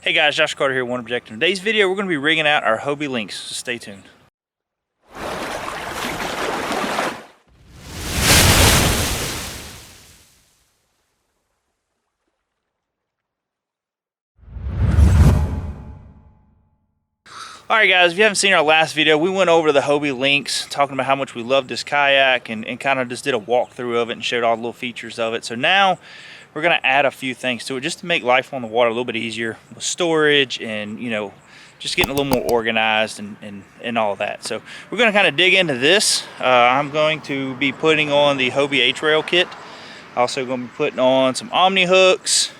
Hey guys, Josh Carter here, One Object. In today's video, we're going to be rigging out our Hobie Lynx, so stay tuned. Alright guys, if you haven't seen our last video, we went over the Hobie Lynx, talking about how much we loved this kayak and kind of just did a walkthrough of it and showed all the little features of it. So now we're going to add a few things to it just to make life on the water a little bit easier with storage and, you know, just getting a little more organized and all that. So we're going to kind of dig into this. I'm going to be putting on the Hobie H-Rail kit. Also going to be putting on some Omni Hooks.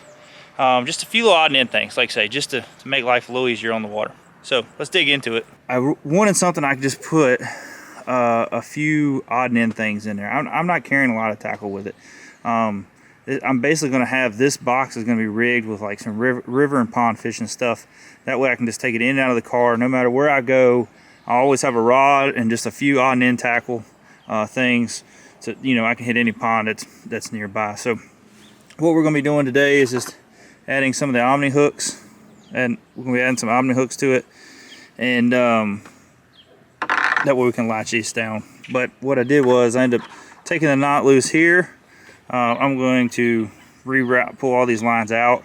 Just a few little odd and end things, like I say, just to make life a little easier on the water. So let's dig into it. I wanted something I could just put a few odd and end things in there. I'm not carrying a lot of tackle with it. I'm basically going to have this box is going to be rigged with like some river and pond fishing stuff. That way I can just take it in and out of the car. No matter where I go, I always have a rod and just a few odd and end tackle things. So, you know, I can hit any pond that's nearby. So what we're going to be doing today is just adding some of the Omni Hooks. And we're going to be adding some Omni Hooks to it. And that way we can latch these down. But what I did was I ended up taking the knot loose here. I'm going to pull all these lines out.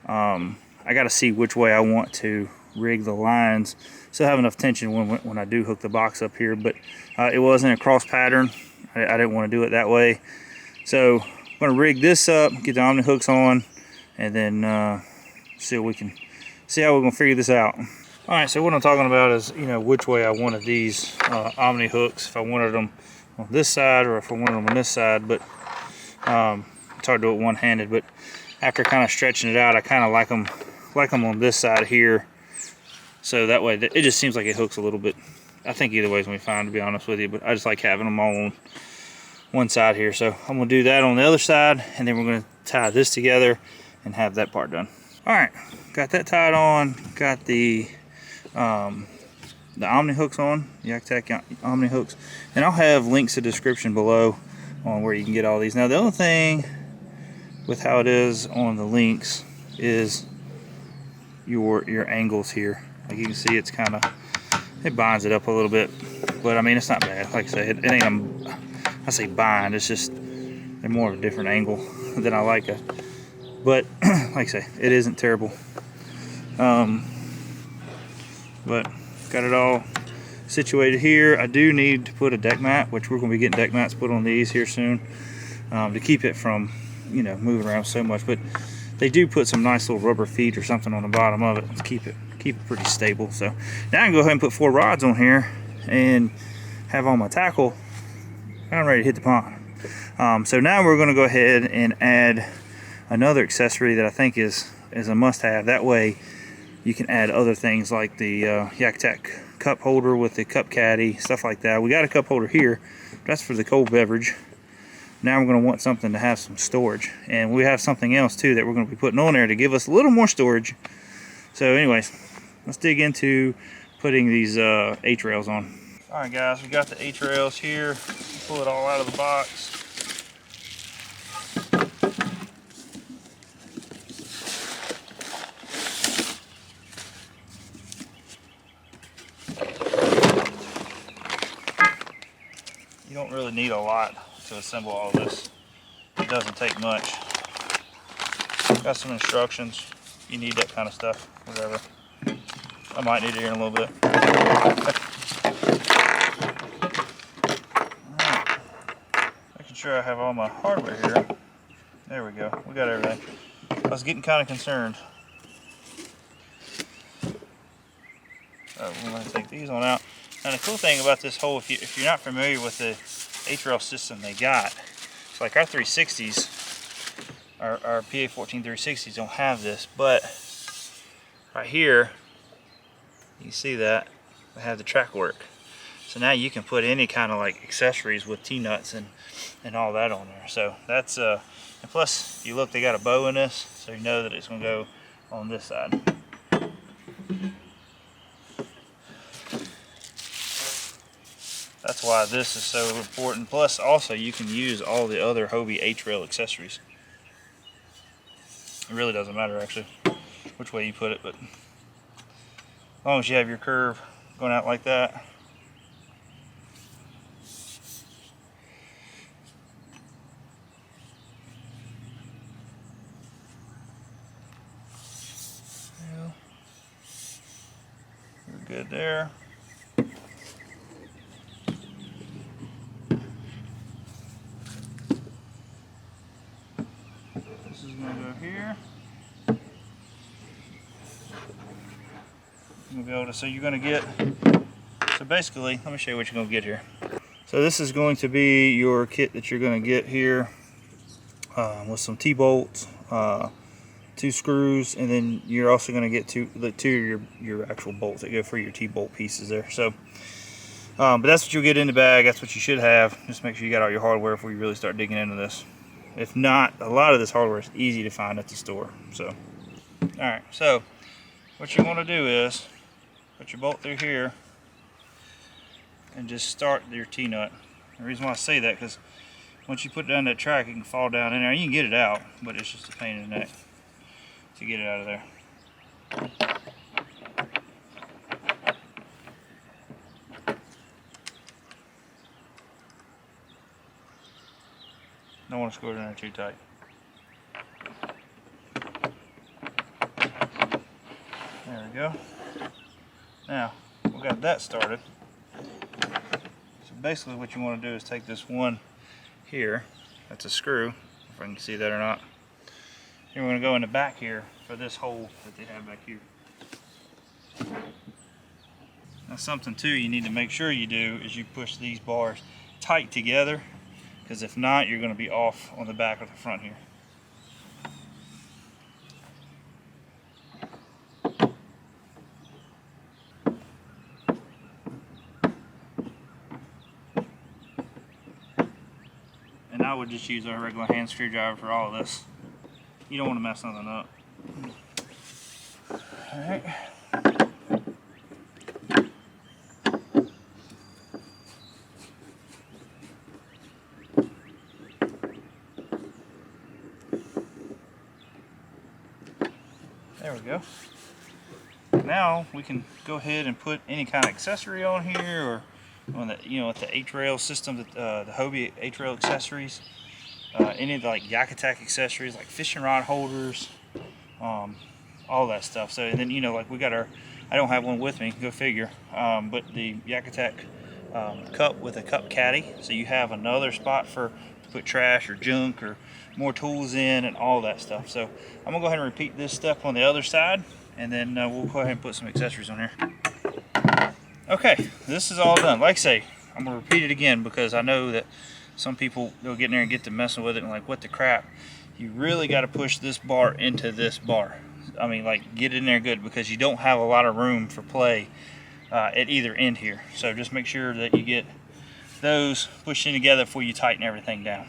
I got to see which way I want to rig the lines. Still have enough tension when I do hook the box up here, but it wasn't a cross pattern. I didn't want to do it that way. So I'm going to rig this up, get the Omni Hooks on, and then see how we're going to figure this out. All right, so what I'm talking about is, you know, which way I wanted these Omni Hooks. If I wanted them on this side or if I wanted them on this side, but it's hard to do it one-handed. But after kind of stretching it out, I kind of like them on this side here. So that way, it just seems like it hooks a little bit. I think either way is going to be fine, to be honest with you. But I just like having them all on one side here. So I'm going to do that on the other side, and then we're going to tie this together and have that part done. All right, got that tied on. Got the Omni Hooks on, the YakTech Omni Hooks, and I'll have links in the description below on where you can get all these. Now the other thing with how it is on the Lynx is your angles here. Like you can see, it's kind of, it binds it up a little bit, but I mean it's not bad. Like I say, it ain't I say bind, it's just they're more of a different angle than I like it. But like I say, it isn't terrible. But got it all situated here. I do need to put a deck mat, which we're going to be getting deck mats put on these here soon, to keep it from, you know, moving around so much. But they do put some nice little rubber feet or something on the bottom of it to keep it pretty stable. So now I can go ahead and put 4 rods on here and have all my tackle. I'm ready to hit the pond. So now we're going to go ahead and add another accessory that I think is a must-have. That way you can add other things like the YakTech cup holder with the cup caddy, stuff like that. We got a cup holder here. That's for the cold beverage. Now we're going to want something to have some storage. And we have something else too that we're going to be putting on there to give us a little more storage. So anyways, let's dig into putting these H-rails on. Alright guys, we got the H-rails here. Pull it all out of the box. You don't really need a lot to assemble all this. It doesn't take much. Got some instructions. You need that kind of stuff, whatever. I might need it here in a little bit. Alright. Making sure I have all my hardware here. There we go. We got everything. I was getting kind of concerned. So we're going to take these on out. And the cool thing about this whole, if you're not familiar with the H-rail system they got, it's like our 360s, our PA14 360s don't have this, but right here, you see that, they have the track work. So now you can put any kind of like accessories with T-nuts and all that on there. So that's, and plus, you look, they got a bow in this, so you know that it's going to go on this side. That's why this is so important. Plus, also, you can use all the other Hobie H-Rail accessories. It really doesn't matter, actually. which way you put it, but as long as you have your curve going out like that. You're good there. This is going to go here. You'll be able to, so you're going to get, so basically, let me show you what you're going to get here. So this is going to be your kit that you're going to get here with some T-bolts, 2 screws, and then you're also going to get two of your actual bolts that go for your T-bolt pieces there. So, but that's what you'll get in the bag. That's what you should have. Just make sure you got all your hardware before you really start digging into this. If not, a lot of this hardware is easy to find at the store. So, all right. So, what you want to do is put your bolt through here and just start your T-nut. The reason why I say that, because once you put it down that track, it can fall down in there. You can get it out, but it's just a pain in the neck to get it out of there. Don't want to screw it in there too tight. There we go. Now, we got that started. So basically what you want to do is take this one here, that's a screw, if I can see that or not. Here we're going to go in the back here for this hole that they have back here. Now something too you need to make sure you do is you push these bars tight together, because if not, you're going to be off on the back or the front here. And I would just use a regular hand screwdriver for all of this. You don't want to mess something up. Alright. There we go. Now we can go ahead and put any kind of accessory on here, or on the, you know, with the H-rail system, the Hobie H-rail accessories, any of the like yak attack accessories like fishing rod holders, all that stuff. So, and then, you know, like we got our, I don't have one with me, go figure, but the yak attack cup with a cup caddy, so you have another spot for to put trash or junk or more tools in and all that stuff. So I'm gonna go ahead and repeat this step on the other side, and then we'll go ahead and put some accessories on here. Okay, this is all done. Like I say, I'm gonna repeat it again because I know that some people, they'll get in there and get to messing with it and like, what the crap. You really got to push this bar into this bar. I mean, like, get in there good, because you don't have a lot of room for play at either end here. So just make sure that you get those pushed in together before you tighten everything down.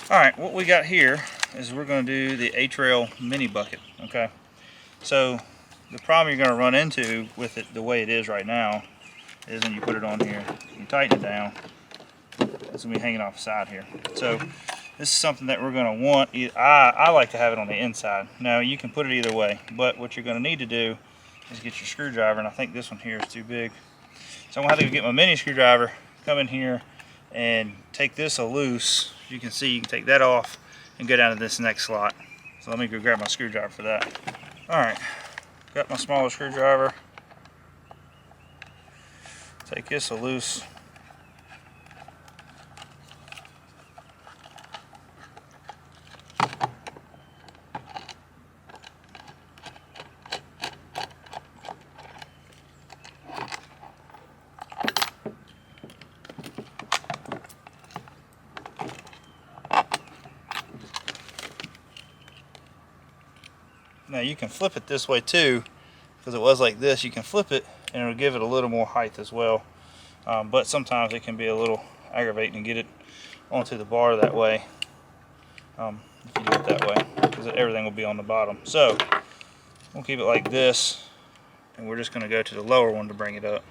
All right, what we got here is we're going to do the H-rail mini bucket. Okay, so the problem you're going to run into with it the way it is right now is when you put it on here, you tighten it down, it's going to be hanging off the side here. So this is something that we're going to want. I like to have it on the inside. Now you can put it either way, but what you're going to need to do is get your screwdriver, and I think this one here is too big. So I'm going to have to get my mini screwdriver, come in here and take this loose. You can see, you can take that off and go down to this next slot. So let me go grab my screwdriver for that. All right, got my smaller screwdriver. Take this loose. Now you can flip it this way too, because it was like this. You can flip it and it'll give it a little more height as well. But sometimes it can be a little aggravating to get it onto the bar that way, if you do it that way, because everything will be on the bottom. So we'll keep it like this, and we're just going to go to the lower one to bring it up.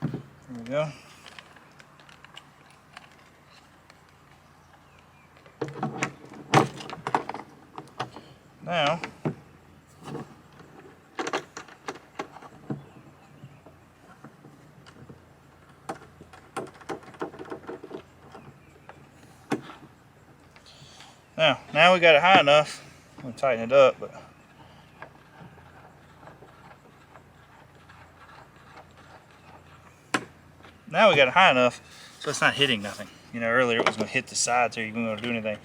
There we go. Now we got it high enough. I'm gonna tighten it up, but now we got it high enough so it's not hitting nothing. You know, earlier it was gonna hit the sides or you weren't gonna do anything.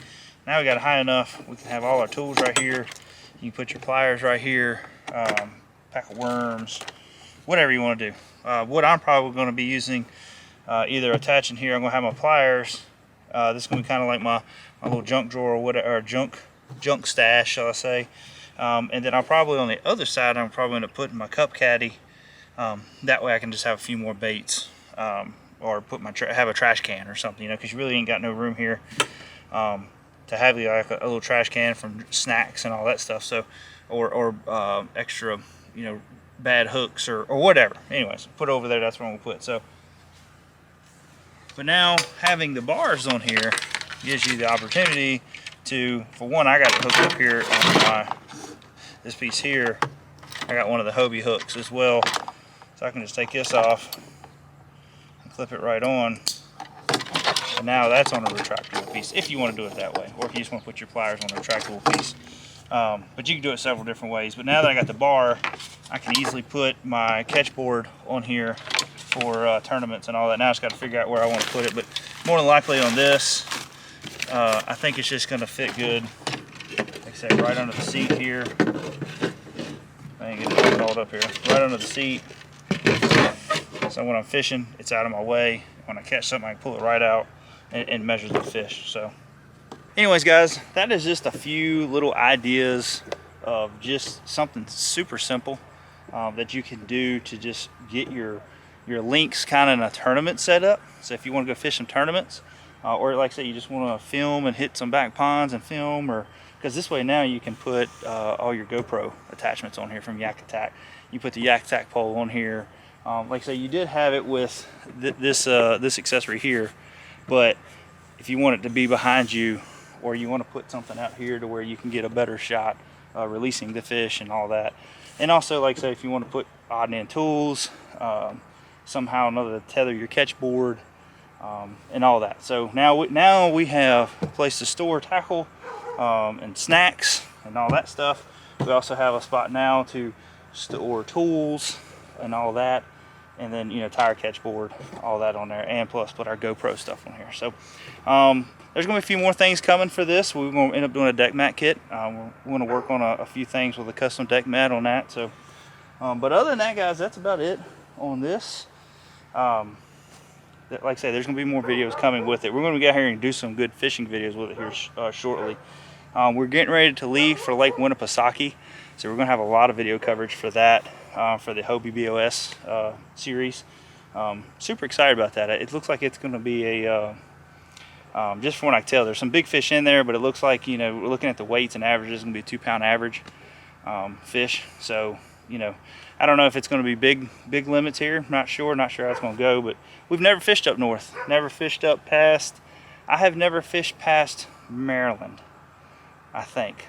Now we got it high enough. We can have all our tools right here. You can put your pliers right here, pack of worms, whatever you want to do. What I'm probably going to be using, either attaching here, I'm going to have my pliers. This is going to be kind of like my little junk drawer or whatever, or junk stash, shall I say. And then I'll probably on the other side, I'm probably going to put my cup caddy. That way I can just have a few more baits, or put have a trash can or something, you know, because you really ain't got no room here. To have like a little trash can from snacks and all that stuff, so or extra, you know, bad hooks or whatever. Anyways, put over there, that's where I'm gonna put. So, but now having the bars on here gives you the opportunity to, for one, I got it hooked up here on this piece here. I got one of the Hobie hooks as well, so I can just take this off and clip it right on. And now that's on a retractable piece, if you want to do it that way, or if you just want to put your pliers on a retractable piece. But you can do it several different ways. But now that I got the bar, I can easily put my catch board on here for tournaments and all that. Now I just got to figure out where I want to put it. But more than likely on this, I think it's just going to fit good. Like I said, right under the seat here. I ain't getting it all up here. Right under the seat. So when I'm fishing, it's out of my way. When I catch something, I can pull it right out and measure the fish. So anyways, guys, that is just a few little ideas of just something super simple that you can do to just get your lynx kind of in a tournament setup. So if you want to go fish some tournaments, or like I said, you just want to film and hit some back ponds and film, or because this way now you can put all your GoPro attachments on here from Yak Attack. You put the Yak Attack pole on here. Like I say, you did have it with this accessory here, but if you want it to be behind you, or you want to put something out here to where you can get a better shot releasing the fish and all that. And also, like I say, if you want to put odd end tools, somehow or another to tether your catch board, and all that. So now we have a place to store tackle and snacks and all that stuff. We also have a spot now to store tools and all that. And then, you know, tire catch board, all that on there, and plus put our GoPro stuff on here. So there's going to be a few more things coming for this. We're going to end up doing a deck mat kit. We're going to work on a few things with a custom deck mat on that. So, but other than that, guys, that's about it on this. Like I say, there's going to be more videos coming with it. We're going to get here and do some good fishing videos with it here shortly. We're getting ready to leave for Lake Winnipesaukee, so we're going to have a lot of video coverage for that. For the Hobie BOS series. Super excited about that. It looks like it's going to be a, just from what I can tell, there's some big fish in there, but it looks like, you know, we're looking at the weights and averages, it's going to be a 2-pound average fish. So, you know, I don't know if it's going to be big limits here. Not sure how it's going to go, but we've never fished up north. Never fished up past, I have never fished past Maryland, I think.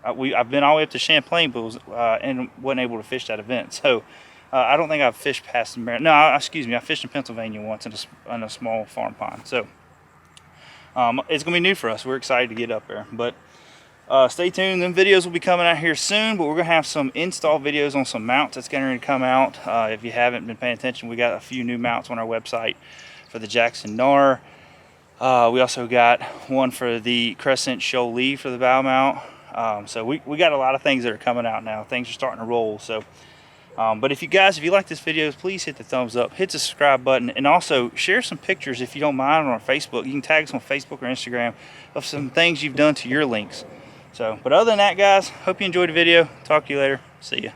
I've been all the way up to Champlain pools and wasn't able to fish that event. So I don't think I've fished past Maryland. No, excuse me, I fished in Pennsylvania once in a small farm pond. So it's going to be new for us. We're excited to get up there. But stay tuned. Them videos will be coming out here soon. But we're going to have some install videos on some mounts that's going to come out. If you haven't been paying attention, we got a few new mounts on our website for the Jackson Nar. We also got one for the Crescent Shoal Lee for the bow mount. So we got a lot of things that are coming out now. Things are starting to roll. So, but if you like this video, please hit the thumbs up, hit the subscribe button, and also share some pictures if you don't mind on our Facebook. You can tag us on Facebook or Instagram of some things you've done to your lynx. So, but other than that, guys, hope you enjoyed the video. Talk to you later. See ya.